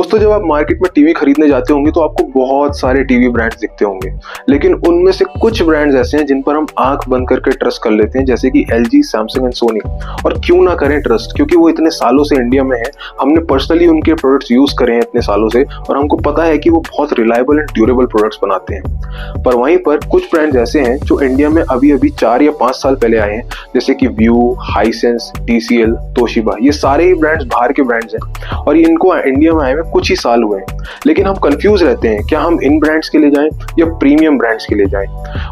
दोस्तों, जब आप मार्केट में टीवी खरीदने जाते होंगे तो आपको बहुत सारे टीवी ब्रांड्स दिखते होंगे, लेकिन उनमें से कुछ ब्रांड्स ऐसे हैं जिन पर हम आंख बंद करके ट्रस्ट कर लेते हैं, जैसे कि एलजी, सैमसंग एंड सोनी। और क्यों ना करें ट्रस्ट, क्योंकि वो इतने सालों से इंडिया में है, हमने पर्सनली उनके प्रोडक्ट्स यूज करे हैं इतने सालों से, और हमको पता है कि वो बहुत रिलायबल एंड ड्यूरेबल प्रोडक्ट्स बनाते हैं। पर वहीं पर कुछ ब्रांड्स ऐसे हैं जो इंडिया में अभी अभी 4 या 5 साल पहले आए हैं, जैसे कि व्यू, हाइसेंस, टीसीएल, तोशिबा। ये सारे ही ब्रांड्स बाहर के ब्रांड्स हैं और ये इनको इंडिया में आए हुए कुछ ही साल हुए हैं, लेकिन हम कंफ्यूज रहते हैं क्या हम इन ब्रांड्स के लिए जाएं या प्रीमियम ब्रांड्स के लिए जाएं।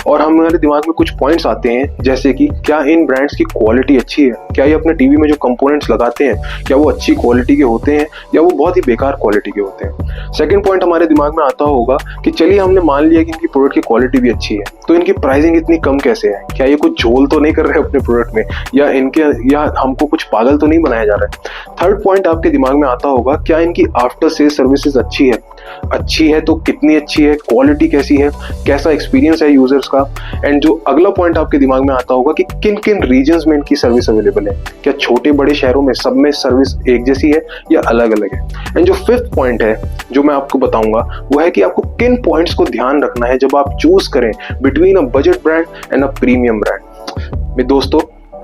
और हमारे दिमाग में कुछ पॉइंट्स आते हैं, जैसे कि क्या इन ब्रांड्स की क्वालिटी अच्छी है, क्या ये अपने टीवी में जो कंपोनेंट्स लगाते हैं क्या वो अच्छी क्वालिटी के होते हैं या वो बहुत ही बेकार क्वालिटी के होते हैं। सेकंड पॉइंट हमारे दिमाग में आता होगा कि चलिए हमने मान लिया कि इनकी प्रोडक्ट की क्वालिटी भी अच्छी है, तो इनकी प्राइसिंग इतनी कम कैसे है, क्या ये कुछ झोल तो नहीं कर रहे अपने प्रोडक्ट में, या हमको कुछ पागल तो नहीं बनाया जा रहा है। थर्ड पॉइंट आपके दिमाग में आता होगा, क्या इनकी आफ्टर सेल सर्विसेज अच्छी है तो कितनी अच्छी है, क्वालिटी कैसी है, कैसा एक्सपीरियंस है यूजर्स का। एंड जो अगला पॉइंट आपके दिमाग में आता होगा कि किन किन रीजन्स में इनकी सर्विस अवेलेबल है, क्या छोटे बड़े शहरों में सब में सर्विस एक जैसी है या अलग अलग है। एंड जो फिफ्थ पॉइंट है जो मैं आपको बताऊंगा वो है कि आपको किन पॉइंट्स को ध्यान रखना है जब आप चूज करें between a budget brand and a premium brand. दोस्तों,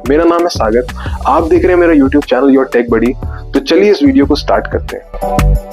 मेरा नाम है सागर, आप देख रहे हैं मेरा यूट्यूब चैनल योर टेक बडी। तो चलिए इस वीडियो को स्टार्ट करते हैं।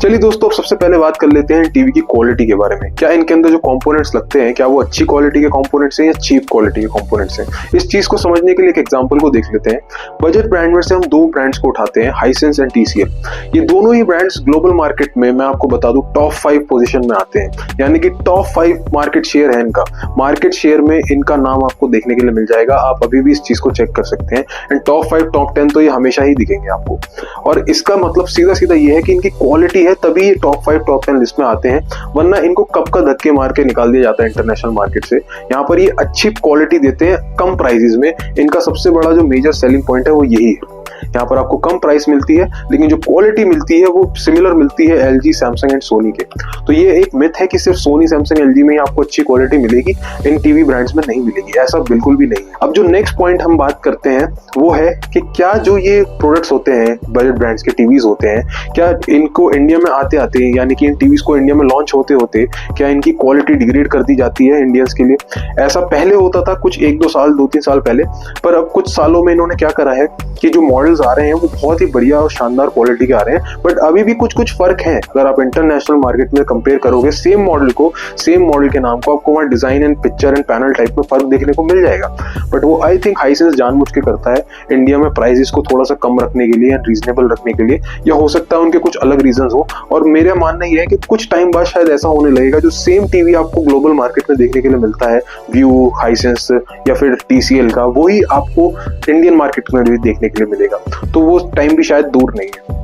चलिए दोस्तों, अब सबसे पहले बात कर लेते हैं टीवी की क्वालिटी के बारे में। क्या इनके अंदर जो कंपोनेंट्स लगते हैं क्या वो अच्छी क्वालिटी के कंपोनेंट्स हैं या चीप क्वालिटी के कंपोनेंट्स हैं। इस चीज को समझने के लिए एक एग्जांपल को देख लेते हैं। बजट ब्रांड में से हम 2 ब्रांड्स को उठाते हैं, हाइसेंस एंड टीसीएल। ये दोनों ही ब्रांड्स ग्लोबल मार्केट में, मैं आपको बता दूं, टॉप 5 पोजीशन में आते हैं, यानी कि टॉप 5 मार्केट शेयर है इनका। मार्केट शेयर में इनका नाम आपको देखने के लिए मिल जाएगा, आप अभी भी इस चीज को चेक कर सकते हैं। एंड टॉप 5, टॉप 10 तो ये हमेशा ही दिखेंगे आपको। और इसका मतलब सीधा सीधा ये है कि इनकी क्वालिटी है तभी ये टॉप 5, टॉप 10 लिस्ट में आते हैं, वरना इनको कब का धक्के मार के निकाल दिया जाता है इंटरनेशनल मार्केट से। यहाँ पर ये अच्छी क्वालिटी देते हैं कम प्राइसेस में। इनका सबसे बड़ा जो मेजर सेलिंग पॉइंट है वो यही है। यहाँ पर आपको कम प्राइस मिलती है, लेकिन जो क्वालिटी मिलती है वो सिमिलर मिलती है एलजी, सैमसंग एंड सोनी के। तो ये एक मिथ है कि सिर्फ सोनी, सैमसंग, एलजी में ही आपको अच्छी क्वालिटी मिलेगी, इन टीवी ब्रांड्स में नहीं मिलेगी। ऐसा बिल्कुल भी नहीं है। अब जो नेक्स्ट पॉइंट हम बात करते हैं वो है कि क्या जो ये प्रोडक्ट्स होते हैं, बजट ब्रांड्स के टीवीज होते हैं, क्या इनको इंडिया में आते आते, यानी कि इन टीवीज को इंडिया में लॉन्च होते होते, क्या इनकी क्वालिटी डिग्रेड कर दी जाती है इंडियंस के लिए। ऐसा पहले होता था कुछ 1-2 साल, 2-3 साल पहले, पर अब कुछ सालों में इन्होंने क्या करा है कि जो मॉडल्स आ रहे हैं वो बहुत ही बढ़िया और शानदार क्वालिटी के आ रहे हैं। बट अभी भी कुछ फर्क है। अगर आप इंटरनेशनल मार्केट में कंपेयर करोगे सेम मॉडल के नाम को, आपको वहाँ design and picture and panel type में फर्क देखने को मिल जाएगा। बट वो आई थिंक हाइसेंस जानबूझ के करता है इंडिया में प्राइसेस को थोड़ा सा कम रखने के लिए या रीजनेबल रखने के लिए, या हो सकता है उनके कुछ अलग रीजंस हो। और मेरा मानना यह है कि कुछ टाइम बाद शायद ऐसा होने लगेगा जो सेम टीवी आपको ग्लोबल मार्केट में देखने के लिए मिलता है, व्यू, हाइसेंस या फिर टीसीएल का, वही आपको इंडियन मार्केट में भी देखने के लिए मिलेगा। तो वो टाइम भी शायद दूर नहीं है।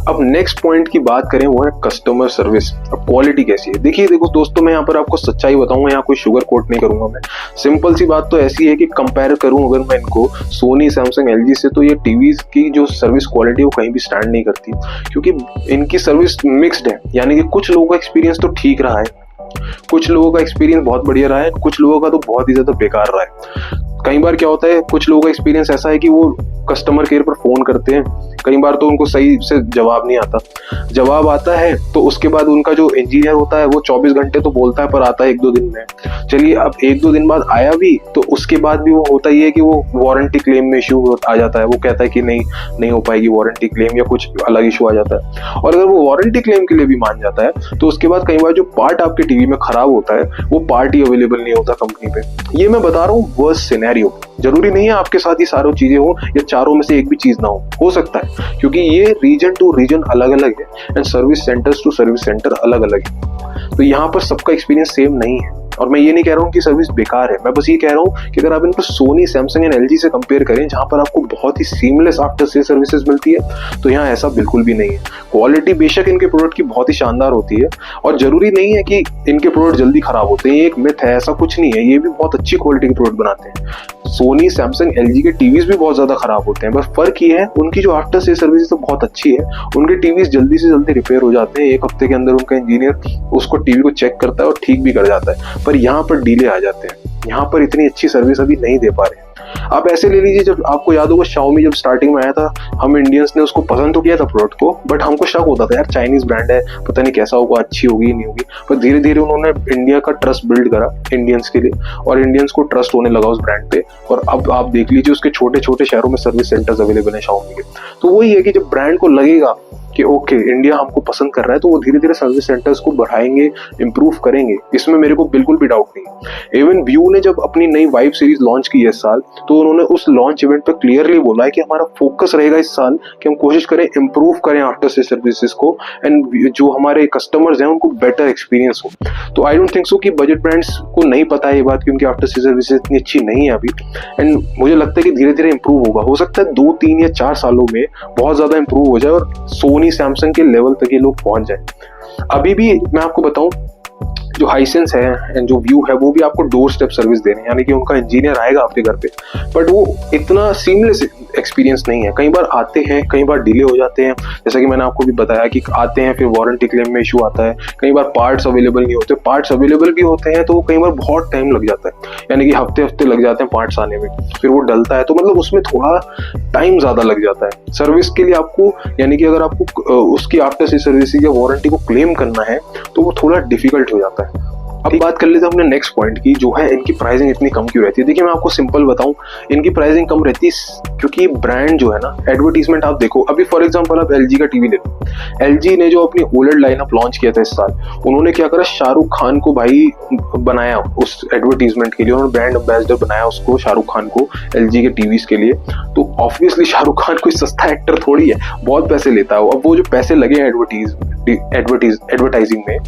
अब नेक्स्ट पॉइंट की बात करें वो है कस्टमर सर्विस। अब क्वालिटी कैसी है, देखो दोस्तों, मैं यहाँ पर आपको सच्चाई बताऊंगा, यहाँ कोई शुगर कोट नहीं करूंगा मैं। सिंपल सी बात तो ऐसी है कि कंपेयर करूं अगर मैं इनको सोनी, सैमसंग, एलजी से, तो ये टीवीज की जो सर्विस क्वालिटी वो कहीं भी स्टैंड नहीं करती, क्योंकि इनकी सर्विस मिक्स्ड है। यानी कि कुछ लोगों का एक्सपीरियंस तो ठीक रहा है, कुछ लोगों का एक्सपीरियंस बहुत बढ़िया रहा है, कुछ लोगों का तो बहुत ही ज्यादा बेकार रहा है। कई बार क्या होता है, कुछ लोगों का एक्सपीरियंस ऐसा है कि वो कस्टमर केयर पर फोन करते हैं, कई बार तो उनको सही से जवाब नहीं आता, जवाब आता है तो उसके बाद उनका जो इंजीनियर होता है वो 24 घंटे तो बोलता है पर आता है 1-2 दिन में। चलिए, अब 1-2 दिन बाद आया भी तो उसके बाद भी वो होता ही है कि वो वारंटी क्लेम में इशू आ जाता है। वो कहता है कि नहीं हो पाएगी वारंटी क्लेम, या कुछ अलग इशू आ जाता है। और अगर वो वारंटी क्लेम के लिए भी मान जाता है तो उसके बाद कई बार जो पार्ट आपके टीवी में खराब होता है वो पार्ट ही अवेलेबल नहीं होता कंपनी पे। ये मैं बता रहा हूँ वर्स्ट सिनेरियो। जरूरी नहीं है आपके साथ ही सारी चीजें हो या चारों में से एक भी चीज ना हो सकता है, क्योंकि ये रीजन टू रीजन अलग अलग है and service centers to service center अलग अलग है। तो यहाँ पर सबका एक्सपीरियंस सेम नहीं है। और मैं ये नहीं कह रहा हूँ कि सर्विस बेकार है, मैं बस ये कह रहा हूँ कि अगर आप इनको सोनी, सैमसंग एंड एलजी से कंपेयर करें, जहां पर आपको बहुत ही सीमलेस आफ्टर सेल सर्विसेज मिलती है, तो यहाँ ऐसा बिल्कुल भी नहीं है। क्वालिटी बेशक इनके प्रोडक्ट की बहुत ही शानदार होती है, और जरूरी नहीं है कि इनके प्रोडक्ट जल्दी खराब होते हैं, ये एक मिथ है, ऐसा कुछ नहीं है। ये भी बहुत अच्छी क्वालिटी के प्रोडक्ट बनाते हैं। सोनी, सैमसंग, एलजी के टीवीज भी बहुत ज्यादा खराब होते हैं, बस फर्क ये है उनकी जो आफ्टर सेल सर्विस तो बहुत अच्छी है। उनके टीवीज जल्दी से जल्दी रिपेयर हो जाते हैं, 1 हफ्ते के अंदर उनका इंजीनियर उसको टीवी को चेक करता है और ठीक भी कर जाता है। पर यहाँ पर डिले आ जाते हैं, यहाँ पर इतनी अच्छी सर्विस अभी नहीं दे पा रहे हैं। आप ऐसे ले लीजिए, जब आपको याद होगा Xiaomi जब स्टार्टिंग में आया था, हम इंडियंस ने उसको पसंद तो किया था प्रोडक्ट को, बट हमको शक होता था यार चाइनीज ब्रांड है, पता नहीं कैसा होगा, अच्छी होगी नहीं होगी। पर धीरे धीरे उन्होंने इंडिया का ट्रस्ट बिल्ड करा इंडियंस के लिए, और इंडियंस को ट्रस्ट होने लगा उस ब्रांड पे। और अब आप देख लीजिए उसके छोटे छोटे शहरों में सर्विस सेंटर्स अवेलेबल है Xiaomi के। तो वही है कि जब ब्रांड को लगेगा कि ओके इंडिया हमको पसंद कर रहा है, तो वो धीरे धीरे सर्विस सेंटर्स को बढ़ाएंगे, इंप्रूव करेंगे, इसमें मेरे को बिल्कुल भी डाउट नहीं। इवन व्यू ने जब अपनी नई वाइब सीरीज लॉन्च की है इस साल, तो उन्होंने उस लॉन्च इवेंट पे क्लियरली बोला है कि हमारा फोकस रहेगा इस साल कि हम कोशिश करें इंप्रूव करें आफ्टर सेल सर्विसेज को, एंड जो हमारे कस्टमर्स हैं उनको बेटर एक्सपीरियंस हो। तो आई डोंट थिंक सो कि बजट ब्रांड्स को नहीं पता है ये बात कि उनकी आफ्टर सेल सर्विसेज इतनी अच्छी नहीं है अभी, एंड मुझे लगता है कि धीरे धीरे इंप्रूव होगा। हो सकता है 2, 3 या 4 सालों में बहुत ज्यादा इंप्रूव हो जाए और सोनी सैमसंग के लेवल तक ये लोग पहुंच जाए। अभी भी मैं आपको बताऊं, जो हाइसेंस है एंड जो व्यू है वो भी आपको डोर स्टेप सर्विस दे रहे हैं, यानी कि उनका इंजीनियर आएगा आपके घर पे, बट वो इतना सीमलेस एक्सपीरियंस नहीं है। कई बार आते हैं, कई बार डिले हो जाते हैं, जैसा कि मैंने आपको भी बताया कि आते हैं फिर वारंटी क्लेम में इशू आता है, कई बार पार्ट्स अवेलेबल नहीं होते, पार्ट्स अवेलेबल भी होते हैं तो कई बार बहुत टाइम लग जाता है, यानी कि हफ्ते लग जाते हैं पार्ट्स आने में, फिर वो डलता है, तो मतलब उसमें थोड़ा टाइम ज्यादा लग जाता है सर्विस के लिए आपको। यानी कि अगर आपको उसकी आफ्टर सेल सर्विसिंग या वारंटी को क्लेम करना है तो वो थोड़ा डिफिकल्ट हो जाता है। अब बात कर लेते हैं अपने नेक्स्ट पॉइंट की, जो है इनकी प्राइसिंग इतनी कम क्यों रहती है। देखिए मैं आपको सिंपल बताऊं, इनकी प्राइसिंग कम रहती है क्योंकि ब्रांड जो है ना, एडवर्टीजमेंट आप देखो, अभी फॉर एग्जांपल आप LG का टीवी ले लो, LG ने जो अपनी OLED लाइनअप लॉन्च किया था इस साल, उन्होंने क्या करा, शाहरुख खान को भाई बनाया उस एडवर्टीजमेंट के लिए, उन्होंने ब्रांड एम्बेसडर बनाया उसको, शाहरुख खान को LG के टीवीज के लिए। तो ऑब्वियसली शाहरुख खान कोई सस्ता एक्टर थोड़ी है, बहुत पैसे लेता है। अब वो जो पैसे लगे हैं एडवर्टाइजिंग में,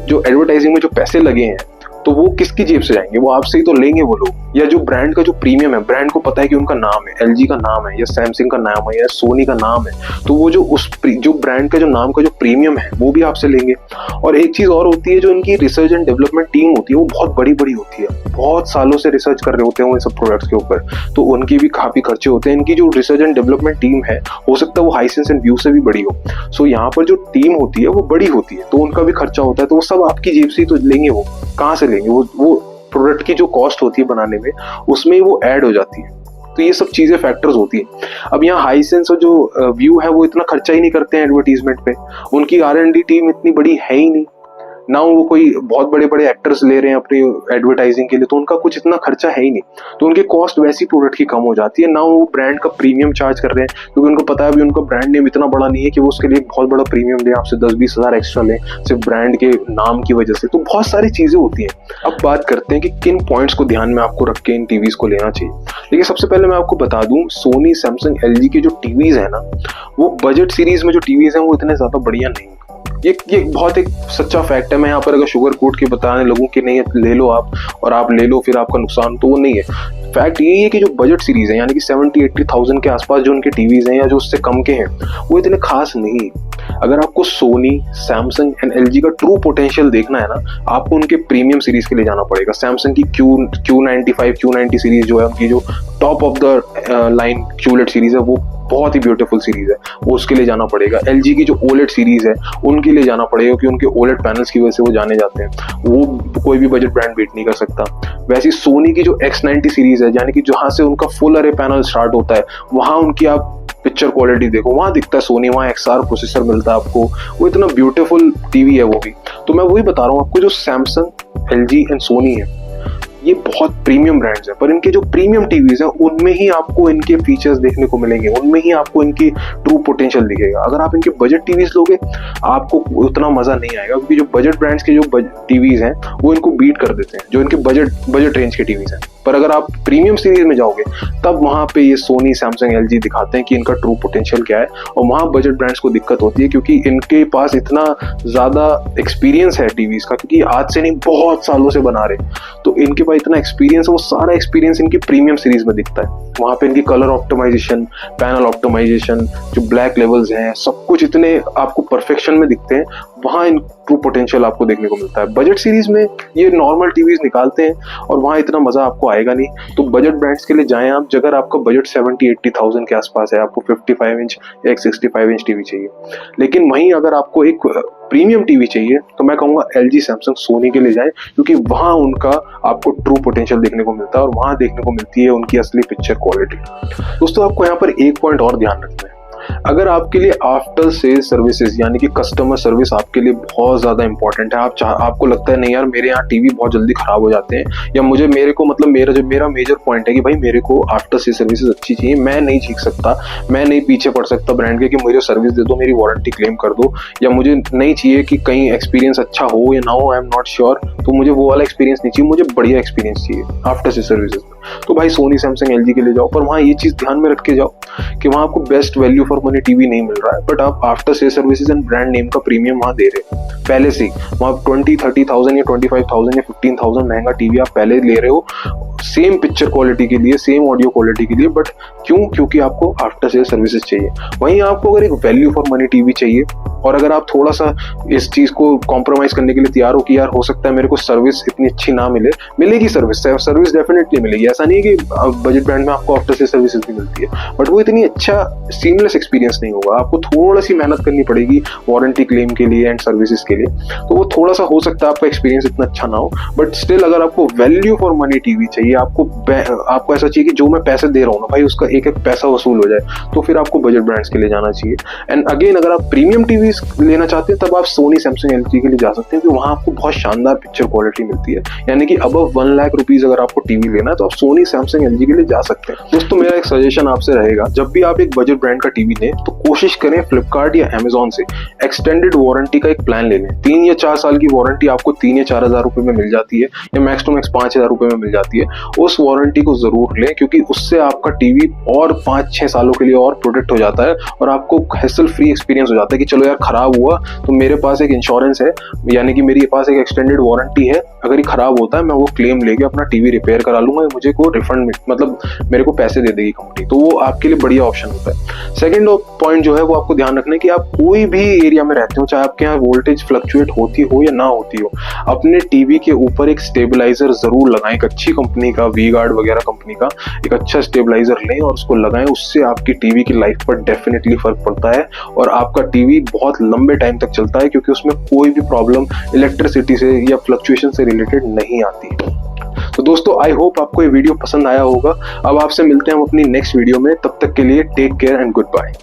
जो एडवर्टाइजिंग में जो पैसे लगे हैं, तो वो किसकी जेब से जाएंगे, वो आपसे ही तो लेंगे वो लोग। या जो ब्रांड का जो प्रीमियम है, ब्रांड को पता है कि उनका नाम है, LG का नाम है या सैमसंग का नाम है या सोनी का नाम है, तो वो जो ब्रांड का जो नाम का जो प्रीमियम है वो भी आपसे लेंगे। और एक चीज और होती है, जो इनकी रिसर्च एंड डेवलपमेंट टीम होती है वो बहुत बड़ी बड़ी होती है, बहुत सालों से रिसर्च कर रहे होते हैं वो इन सब प्रोडक्ट्स के ऊपर, तो उनकी भी काफी खर्चे होते हैं। इनकी जो रिसर्च एंड डेवलपमेंट टीम है, हो सकता है वो हाइसेंस एंड व्यू से भी बड़ी हो। सो यहाँ पर जो टीम होती है वो बड़ी होती है, तो उनका भी खर्चा होता है, तो वो सब आपकी जेब से ही तो लेंगे। वो कहाँ से लेंगे, वो प्रोडक्ट की जो कॉस्ट होती है बनाने में, उसमें ही वो ऐड हो जाती है। तो ये सब चीजें फैक्टर्स होती हैं। अब यहाँ हाइसेंस और जो व्यू है वो इतना खर्चा ही नहीं करते हैं एडवर्टीजमेंट पे, उनकी R&D टीम इतनी बड़ी है ही नहीं ना, वो कोई बहुत बड़े बड़े एक्टर्स ले रहे हैं अपनी एडवर्टाइजिंग के लिए, तो उनका कुछ इतना खर्चा है ही नहीं, तो उनकी कॉस्ट वैसी प्रोडक्ट की कम हो जाती है ना। वो ब्रांड का प्रीमियम चार्ज कर रहे हैं, क्योंकि उनको पता है अभी उनका ब्रांड नेम इतना बड़ा नहीं है कि वो उसके लिए बहुत बड़ा प्रीमियम लें, आपसे 10-20 हज़ार एक्स्ट्रा लें सिर्फ ब्रांड के नाम की वजह से। तो बहुत सारी चीजें होती हैं। अब बात करते हैं कि किन पॉइंट्स को ध्यान में आपको रख के इन टीवीज को लेना चाहिए। देखिए सबसे पहले मैं आपको बता दूं, सोनी, सैमसंग, LG के जो टीवीज है ना, वो बजट सीरीज में जो टीवीज हैं वो इतने ज्यादा बढ़िया नहीं। ये बहुत एक सच्चा फैक्ट है। मैं यहाँ पर अगर शुगर कोट के बताने लगूं कि नहीं ले लो आप, और आप ले लो फिर आपका नुकसान, तो वो नहीं है। फैक्ट ये है कि जो बजट सीरीज है, यानी कि 70-80,000 के आसपास जो उनके टीवीज हैं या जो उससे कम के हैं, वो इतने खास नहीं। अगर आपको सोनी, सैमसंग एंड LG का ट्रू पोटेंशियल देखना है ना, आपको उनके प्रीमियम सीरीज के लिए जाना पड़ेगा। सैमसंग की Q95, Q90 सीरीज जो है, उनकी जो top of the line QLED series है, वो बहुत ही ब्यूटीफुल सीरीज है, वो उसके लिए जाना पड़ेगा। LG की जो OLED सीरीज है उनके लिए जाना पड़ेगा, क्योंकि उनके OLED पैनल्स की वजह से वो जाने जाते हैं, वो कोई भी बजट ब्रांड बीट नहीं कर सकता। वैसे सोनी की जो X90 सीरीज है, यानी कि जहां से उनका फुल अरे पैनल स्टार्ट होता है, वहां उनकी आप पिक्चर क्वालिटी देखो, वहां दिखता है सोनी, वहां XR प्रोसेसर मिलता है आपको, वो इतना ब्यूटीफुल टीवी है वो भी। तो मैं वही बता रहा हूँ आपको, जो सैमसंग, LG एंड सोनी है, ये बहुत प्रीमियम ब्रांड्स हैं, पर इनके जो प्रीमियम टीवीज हैं उनमें ही आपको इनके फीचर्स देखने को मिलेंगे, उनमें ही आपको इनकी ट्रू पोटेंशियल दिखेगा। अगर आप इनके बजट टीवीज लोगे आपको उतना मजा नहीं आएगा, क्योंकि जो बजट ब्रांड्स के जो टीवीज हैं वो इनको बीट कर देते हैं, जो इनके बजट रेंज के टीवीज हैं। पर अगर आप प्रीमियम सीरीज में जाओगे तब वहां पे ये सोनी, सैमसंग, LG दिखाते हैं कि इनका ट्रू पोटेंशियल क्या है, और वहां बजट ब्रांड्स को दिक्कत होती है, क्योंकि इनके पास इतना ज्यादा एक्सपीरियंस है टीवीज का, क्योंकि आज से नहीं बहुत सालों से बना रहे, तो इनके पास इतना एक्सपीरियंस है, वो सारा एक्सपीरियंस इनकी प्रीमियम सीरीज में दिखता है। वहां पे इनकी कलर ऑप्टिमाइजेशन, पैनल ऑप्टिमाइजेशन, जो ब्लैक लेवल्स हैं, सब कुछ इतने आपको परफेक्शन में दिखते हैं, वहां इन ट्रू पोटेंशियल आपको देखने को मिलता है। बजट सीरीज में ये नॉर्मल टीवीज निकालते हैं और वहां इतना मजा आपको आएगा नहीं। तो बजट ब्रांड्स के लिए जाएं आप, अगर आपका बजट 70-80,000 के आसपास है, आपको 55 इंच या 65 इंच टीवी चाहिए। लेकिन वहीं अगर आपको एक प्रीमियम टीवी चाहिए तो मैं कहूँगा LG, सैमसंग, सोनी के लिए जाएं, क्योंकि वहाँ उनका आपको ट्रू पोटेंशियल देखने को मिलता है और वहाँ देखने को मिलती है उनकी असली पिक्चर क्वालिटी। दोस्तों आपको यहाँ पर एक पॉइंट और ध्यान रखना है, अगर आपके लिए आफ्टर सेल सर्विसेज यानी कि कस्टमर सर्विस आपके लिए बहुत ज्यादा इंपॉर्टेंट है, आपको लगता है नहीं यार मेरे यहाँ टीवी बहुत जल्दी खराब हो जाते हैं, या मेरे को मतलब मेरा मेजर पॉइंट है कि भाई मेरे को आफ्टर सेल सर्विसेज अच्छी चाहिए, मैं नहीं सीख सकता, मैं नहीं पीछे पड़ सकता ब्रांड के कि मुझे सर्विस दे दो, मेरी वारंटी क्लेम कर दो, या मुझे नहीं चाहिए कि कहीं एक्सपीरियंस अच्छा हो या ना हो, आई एम नॉट श्योर, तो मुझे वो वाला एक्सपीरियंस नहीं चाहिए, मुझे बढ़िया एक्सपीरियंस चाहिए आफ्टर सेल सर्विसेज में, तो भाई सोनी, सैमसंग, LG के लिए जाओ। पर वहाँ ये चीज ध्यान में रख के जाओ कि वहाँ आपको best value for money TV नहीं मिल रहा है, बट आप after sale services and brand name का प्रीमियम वहाँ दे रहे हैं पहले से ही। वहाँ 20-30,000 या 25,000 या 15,000 महंगा टीवी आप पहले ले रहे हो सेम पिक्चर क्वालिटी के लिए, सेम ऑडियो क्वालिटी के लिए, बट क्योंकि आपको आफ्टर सेल सर्विसेज चाहिए। वहीं आपको अगर एक वैल्यू फॉर मनी टीवी चाहिए और अगर आप थोड़ा सा इस चीज को कॉम्प्रोमाइज करने के लिए तैयार हो कि यार हो सकता है मेरे को सर्विस इतनी अच्छी ना मिले, मिलेगी सर्विस डेफिनेटली मिलेगी, ऐसा नहीं है कि बजट ब्रांड में आपको आफ्टर सेल सर्विसेज भी मिलती है, बट वो इतनी अच्छा सीमलेस एक्सपीरियंस नहीं होगा, आपको थोड़ा सी मेहनत करनी पड़ेगी वारंटी क्लेम के लिए एंड सर्विसेज के लिए, तो वो थोड़ा सा हो सकता है आपका एक्सपीरियंस इतना अच्छा ना हो, बट स्टिल अगर आपको वैल्यू फॉर मनी टीवी चाहिए, आपको ऐसा चाहिए कि जो मैं पैसे दे रहा हूँ ना भाई उसका एक पैसा वसूल हो जाए, तो फिर आपको बजट ब्रांड्स के लिए जाना चाहिए। एंड अगेन अगर आप प्रीमियम टीवी लेना चाहते हैं तब आप सोनी, सैमसंग, LG के लिए जा सकते हैं, क्योंकि वहां आपको बहुत शानदार पिक्चर क्वालिटी मिलती है, यानी कि अबव 1 लाख रुपीज अगर आपको टीवी लेना है तो आप सोनी, सैमसंग, LG के लिए जा सकते हैं। दोस्तों मेरा एक सजेशन आपसे रहेगा, जब भी आप एक बजट ब्रांड का टीवी लें तो कोशिश करें फ्लिपकार्ट या अमेजोन से एक्सटेंडेड वारंटी का एक प्लान ले लें। 3 या 4 साल की वारंटी आपको 3 या 4 हजार रुपए में मिल जाती है, या मैक्स टू मैक्स 5 हजार रुपए में मिल जाती है। उस वारंटी को जरूर लें, क्योंकि उससे आपका टीवी और 5-6 सालों के लिए और प्रोटेक्ट हो जाता है और आपको हैसल फ्री एक्सपीरियंस हो जाता है कि चलो यार खराब हुआ तो मेरे पास एक इंश्योरेंस है, यानी कि मेरे पास एक एक्सटेंडेड वारंटी है, अगर ये खराब होता है मैं वो क्लेम लेके अपना टीवी रिपेयर करा लूंगा, मुझे को रिफंड मतलब मेरे को पैसे दे देगी कंपनी, तो वो आपके लिए बढ़िया ऑप्शन होता है। सेकंड पॉइंट जो है वो आपको ध्यान रखना है कि आप कोई भी एरिया में रहते हो, चाहे आपके यहाँ वोल्टेज फ्लक्चुएट होती हो या ना होती हो, अपने टीवी के ऊपर एक स्टेबलाइजर जरूर लगाएं, एक अच्छी कंपनी का, वी गार्ड वगैरह कंपनी का एक अच्छा स्टेबलाइजर लें और उसको लगाएं, उससे आपकी टीवी की लाइफ पर डेफिनेटली फर्क पड़ता है और आपका टीवी बहुत लंबे टाइम तक चलता है, क्योंकि उसमें कोई भी प्रॉब्लम इलेक्ट्रिसिटी से या फ्लक्चुएशन से रिलेटेड नहीं आती। तो दोस्तों आई होप आपको ये वीडियो पसंद आया होगा। अब आपसे मिलते हैं हम अपनी नेक्स्ट वीडियो में, तब तक के लिए take care and good bye.